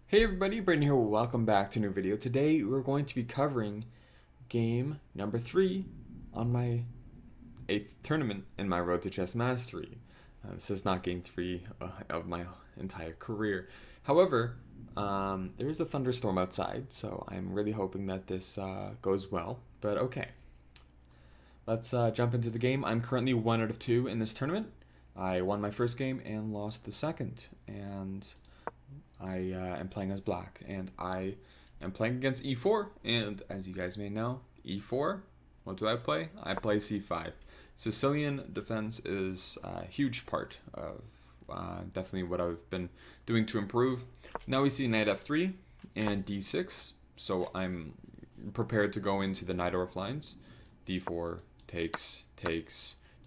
Hey everybody, Brandon here. Welcome back to a new video. Today we're going to be covering game number 3 on my 8th tournament in my Road to Chess Mastery. This is not game 3 of my entire career. However, there is a thunderstorm outside, so I'm really hoping that this goes well. But okay, let's jump into the game. I'm currently 1 out of 2 in this tournament. I won my first game and lost the second, and I am playing as black, and I am playing against e4, and as you guys may know, e4, what do I play? I play c5. Sicilian defense is a huge part of definitely what I've been doing to improve. Now we see knight f3 and d6, so I'm prepared to go into the knight orf lines. d4 takes,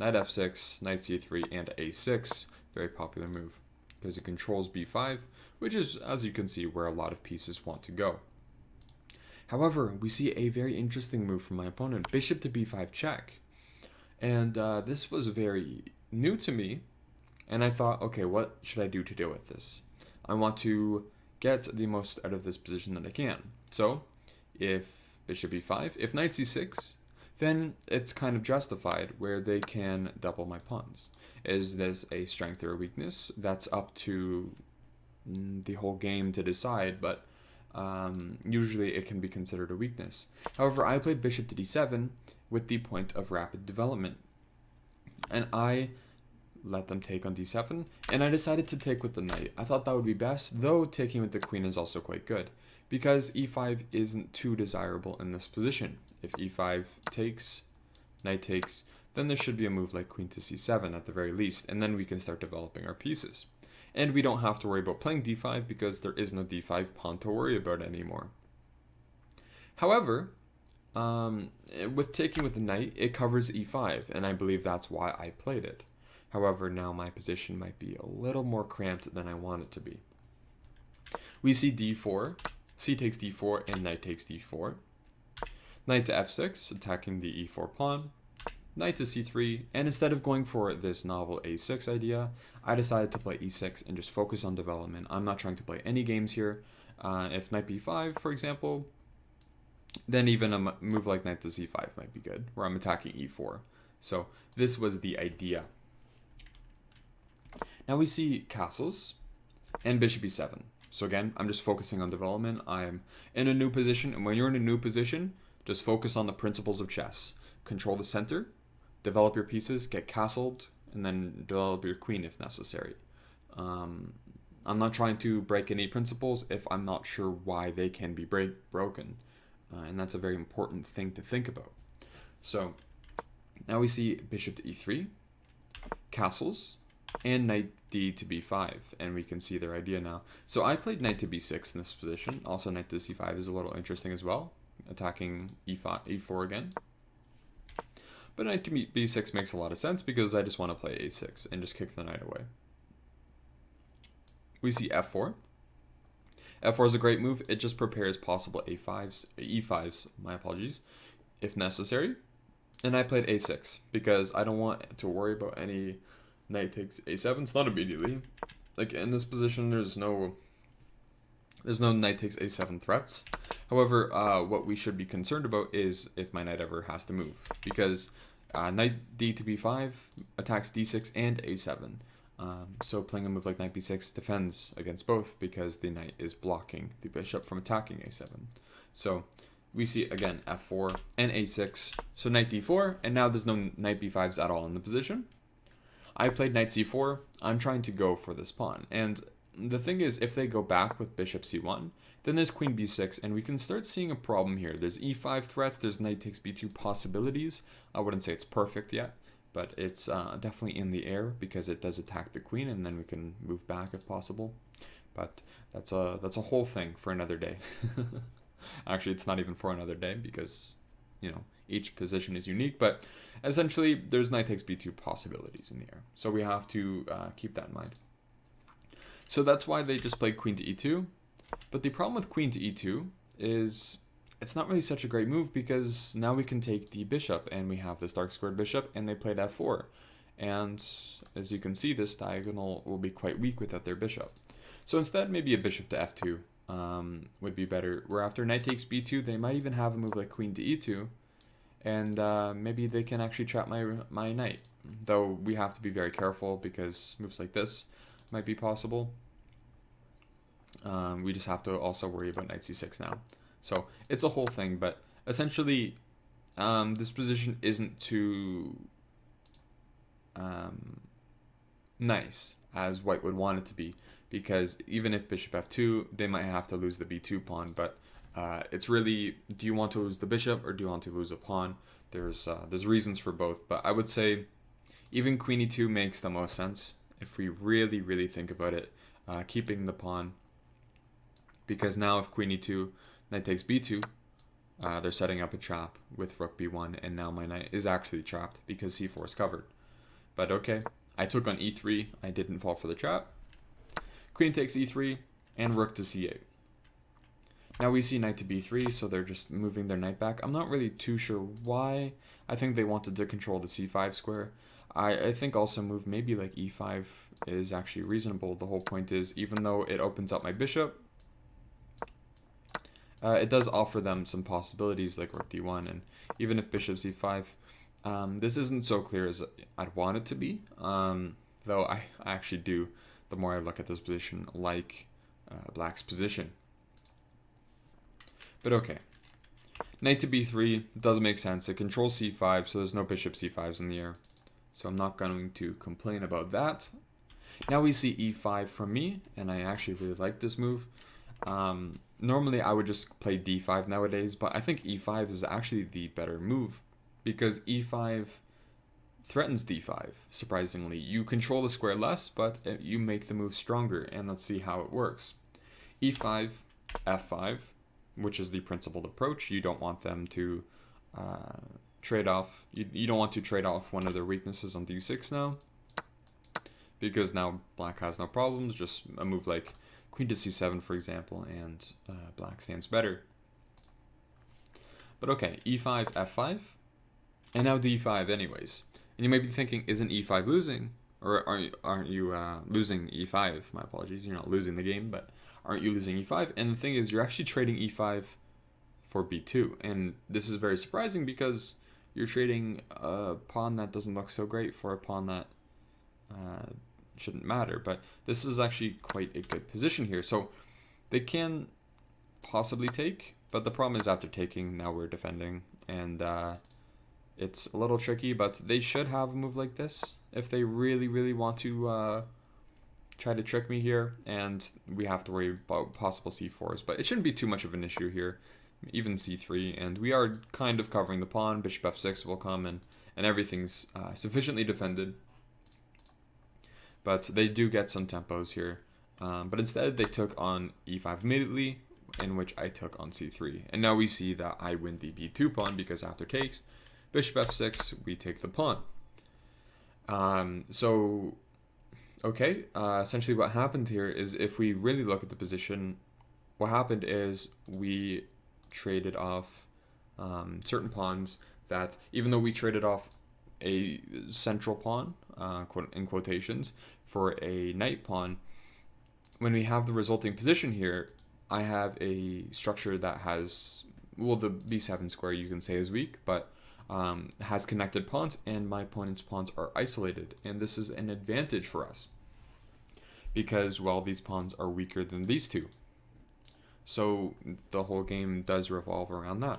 knight f6, knight c3, and a6, very popular move because it controls b5, which is, as you can see, where a lot of pieces want to go. However, we see a very interesting move from my opponent, bishop to b5 check. And this was very new to me, and I thought, okay, what should I do to deal with this? I want to get the most out of this position that I can. So, if bishop b5, if knight c6, then it's kind of justified where they can double my pawns. Is this a strength or a weakness? That's up to the whole game to decide, but usually it can be considered a weakness. However, I played bishop to d7 with the point of rapid development, and I let them take on d7, and I decided to take with the knight. I thought that would be best, though taking with the queen is also quite good, because e5 isn't too desirable in this position. If e5 takes, knight takes, then there should be a move like queen to c7 at the very least, and then we can start developing our pieces. And we don't have to worry about playing d5 because there is no d5 pawn to worry about anymore. However, with taking with the knight, it covers e5, and I believe that's why I played it. However, now my position might be a little more cramped than I want it to be. We see d4, c takes d4, and knight takes d4. Knight to f6, attacking the e4 pawn. Knight to c3, and instead of going for this novel a6 idea, I decided to play e6 and just focus on development. I'm not trying to play any games here. If knight b5, for example, then even a move like knight to c5 might be good, where I'm attacking e4. So this was the idea. Now we see castles and bishop e7. So again, I'm just focusing on development. I'm in a new position, and when you're in a new position, just focus on the principles of chess. Control the center, develop your pieces, get castled, and then develop your queen if necessary. I'm not trying to break any principles if I'm not sure why they can be broken. And that's a very important thing to think about. So now we see bishop to e3, castles, and knight d to b5, and we can see their idea now. So I played knight to b6 in this position. Also knight to c5 is a little interesting as well, attacking e4 again. But knight to b6 makes a lot of sense because I just want to play a6 and just kick the knight away. We see f4. f4 is a great move. It just prepares possible e5s, my apologies, if necessary. And I played a6 because I don't want to worry about any knight takes a7. It's not immediately. Like in this position, there's no knight takes a7 threats. However, what we should be concerned about is if my knight ever has to move, because knight d to b5 attacks d6 and a7. So playing a move like knight b6 defends against both because the knight is blocking the bishop from attacking a7. So we see again f4 and a6. So knight d4, and now there's no knight b5s at all in the position. I played knight c4. I'm trying to go for this pawn, and the thing is, if they go back with bishop c1, then there's queen b6, and we can start seeing a problem here. There's e5 threats, there's knight takes b2 possibilities. I wouldn't say it's perfect yet, but it's definitely in the air because it does attack the queen, and then we can move back if possible. But that's a whole thing for another day. Actually, it's not even for another day because, you know, each position is unique, but essentially there's knight takes b2 possibilities in the air. So we have to keep that in mind. So that's why they just played queen to e2. But the problem with queen to e2 is it's not really such a great move because now we can take the bishop and we have this dark squared bishop, and they played f4. And as you can see, this diagonal will be quite weak without their bishop. So instead, maybe a bishop to f2 would be better. Where after knight takes b2, they might even have a move like queen to e2, and maybe they can actually trap my knight. Though we have to be very careful because moves like this might be possible. We just have to also worry about knight c6 now. So it's a whole thing, but essentially this position isn't too nice as white would want it to be, because even if bishop f2, they might have to lose the b2 pawn, but it's really, do you want to lose the bishop or do you want to lose a pawn? There's reasons for both, but I would say even queen e2 makes the most sense if we really think about it, keeping the pawn, because now if queen e2, knight takes b2, they're setting up a trap with rook b1, and now my knight is actually trapped because c4 is covered. But okay, I took on e3, I didn't fall for the trap. Queen takes e3, and rook to c8. Now we see knight to b3, so they're just moving their knight back. I'm not really too sure why. I think they wanted to control the c5 square. I think also move maybe like e5 is actually reasonable. The whole point is, even though it opens up my bishop, it does offer them some possibilities like rook d1, and even if bishop c5, this isn't so clear as I'd want it to be, though I actually do, the more I look at this position, like black's position. But okay, knight to b3 does make sense. It controls c5, so there's no bishop c5s in the air, so I'm not going to complain about that. Now we see e5 from me, and I actually really like this move. Normally I would just play d5 nowadays, but I think e5 is actually the better move, because e5 threatens d5, surprisingly. You control the square less, but you make the move stronger, and let's see how it works. e5, f5, which is the principled approach. You don't want them to trade off. You don't want to trade off one of their weaknesses on d6 now, because now black has no problems. Just a move like queen to c7, for example, and black stands better. But okay, e5, f5, and now d5 anyways. And you might be thinking, isn't e5 losing? Or aren't you losing e5? My apologies, you're not losing the game, but aren't you losing e5? And the thing is, you're actually trading e5 for b2. And this is very surprising because you're trading a pawn that doesn't look so great for a pawn that shouldn't matter. But this is actually quite a good position here. So they can possibly take, but the problem is after taking, now we're defending. And it's a little tricky, but they should have a move like this if they really want to try to trick me here, and we have to worry about possible c4s, but it shouldn't be too much of an issue here, even c3, and we are kind of covering the pawn. Bishop f6 will come, and everything's sufficiently defended, but they do get some tempos here, but instead they took on e5 immediately, in which I took on c3, and now we see that I win the b2 pawn, because after takes, bishop f6, we take the pawn. Okay, essentially what happened here is, if we really look at the position, what happened is we traded off certain pawns that, even though we traded off a central pawn, in quotations, for a knight pawn, when we have the resulting position here, I have a structure that has, well, the b7 square you can say is weak, but has connected pawns, and my opponent's pawns are isolated, and this is an advantage for us because, well, these pawns are weaker than these two, so the whole game does revolve around that.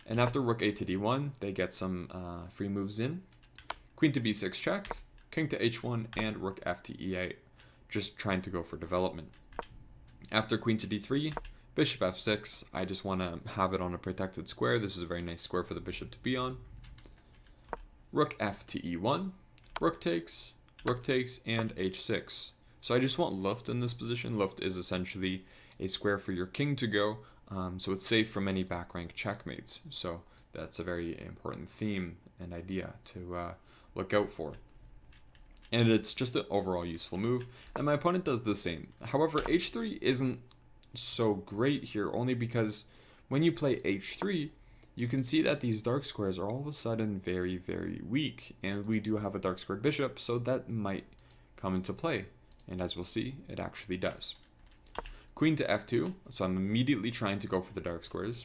And after rook a to d1, they get some free moves in. Queen to b6 check, king to h1, and rook f to e8, just trying to go for development. After queen to d3, bishop f6, I just want to have it on a protected square. This is a very nice square for the bishop to be on. Rook f to e1, rook takes, and h6. So I just want luft in this position. Luft is essentially a square for your king to go, so it's safe from any back rank checkmates. So that's a very important theme and idea to look out for. And it's just an overall useful move, and my opponent does the same. However, h3 isn't so great here, only because when you play h3, you can see that these dark squares are all of a sudden very weak, and we do have a dark squared bishop, so that might come into play, and as we'll see, it actually does. queen to f2, so I'm immediately trying to go for the dark squares.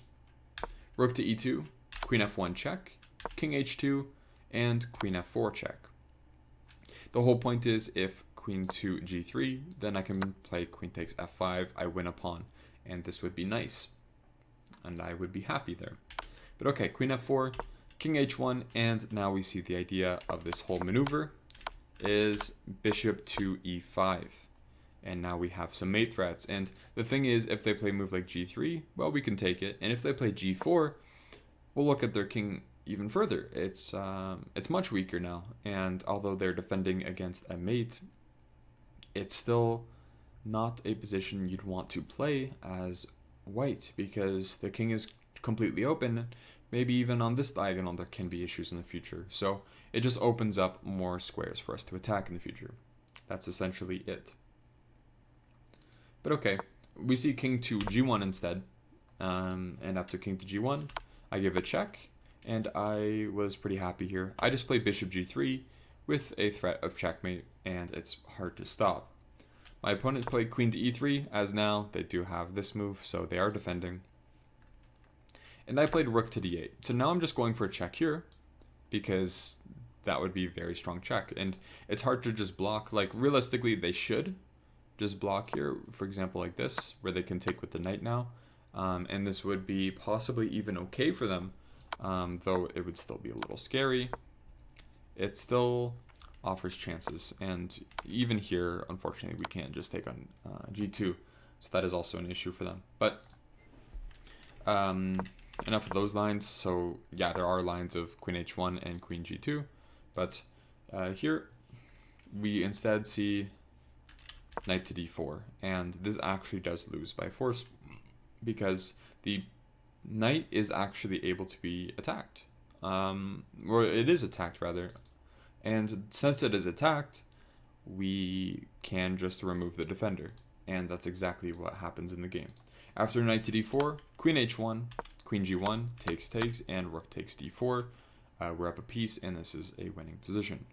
Rook to e2, queen f1 check, king h2, and queen f4 check. The whole point is if queen to g3, then I can play queen takes f5, I win a pawn, and this would be nice, and I would be happy there. But okay, queen f4, king h1, and now we see the idea of this whole maneuver is bishop to e5. And now we have some mate threats. And the thing is, if they play a move like g3, well, we can take it. And if they play g4, we'll look at their king even further. It's much weaker now. And although they're defending against a mate, it's still not a position you'd want to play as white, because the king is completely open. Maybe even on this diagonal there can be issues in the future. So it just opens up more squares for us to attack in the future. That's essentially it. But okay, we see king to g1 instead. And after king to g1, I give a check. And I was pretty happy here. I just played bishop g3 with a threat of checkmate, and it's hard to stop. My opponent played queen to e3, as now they do have this move, so they are defending. And I played rook to d8. So now I'm just going for a check here, because that would be a very strong check. And it's hard to just block. Like, realistically, they should just block here, for example, like this, where they can take with the knight now. And this would be possibly even okay for them, though it would still be a little scary. It still offers chances. And even here, unfortunately, we can't just take on g2. So that is also an issue for them. But enough of those lines. So yeah, there are lines of queen h1 and queen g2. But here we instead see knight to d4, and this actually does lose by force because the knight is actually able to be attacked, or it is attacked rather, and since it is attacked, we can just remove the defender, and that's exactly what happens in the game. After knight to d4, queen h1, queen g1, takes, and rook takes d4. We're up a piece, and this is a winning position.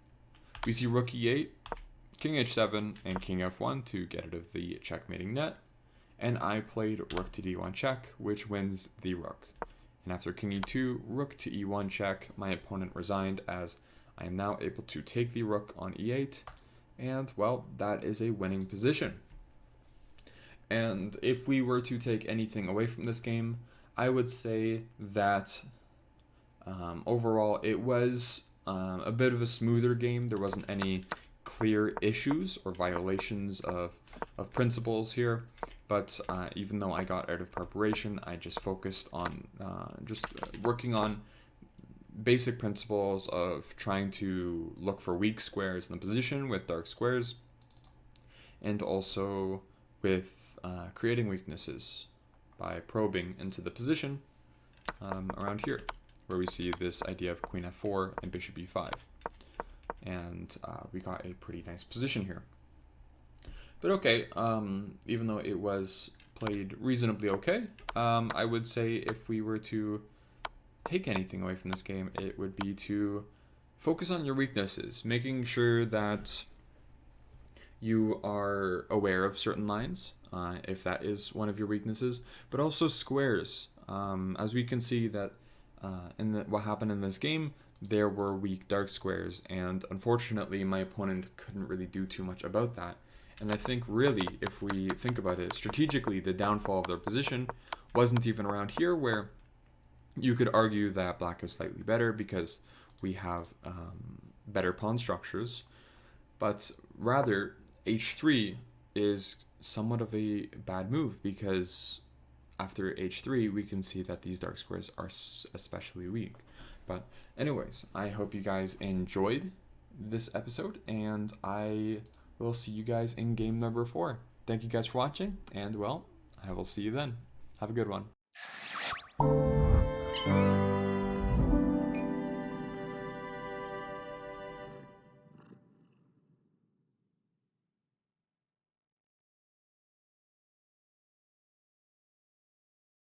We see rook e8, king h7, and king f1 to get rid of the checkmating net. And I played rook to d1 check, which wins the rook. And after king e2, rook to e1 check, my opponent resigned, as I am now able to take the rook on e8. And, well, that is a winning position. And if we were to take anything away from this game, I would say that overall it was a bit of a smoother game. There wasn't any clear issues or violations of principles here, but even though I got out of preparation, I just focused on working on basic principles of trying to look for weak squares in the position with dark squares, and also with creating weaknesses by probing into the position around here, where we see this idea of queen f4 and bishop e5. And we got a pretty nice position here. But okay, even though it was played reasonably okay, I would say if we were to take anything away from this game, it would be to focus on your weaknesses, making sure that you are aware of certain lines, if that is one of your weaknesses, but also squares. As we can see that what happened in this game, there were weak dark squares, and unfortunately my opponent couldn't really do too much about that. And I think really, if we think about it strategically, the downfall of their position wasn't even around here, where you could argue that black is slightly better because we have better pawn structures, but rather h3 is somewhat of a bad move, because after h3 we can see that these dark squares are especially weak. But anyways, I hope you guys enjoyed this episode, and I will see you guys in game number 4. Thank you guys for watching, and well, I will see you then. Have a good one.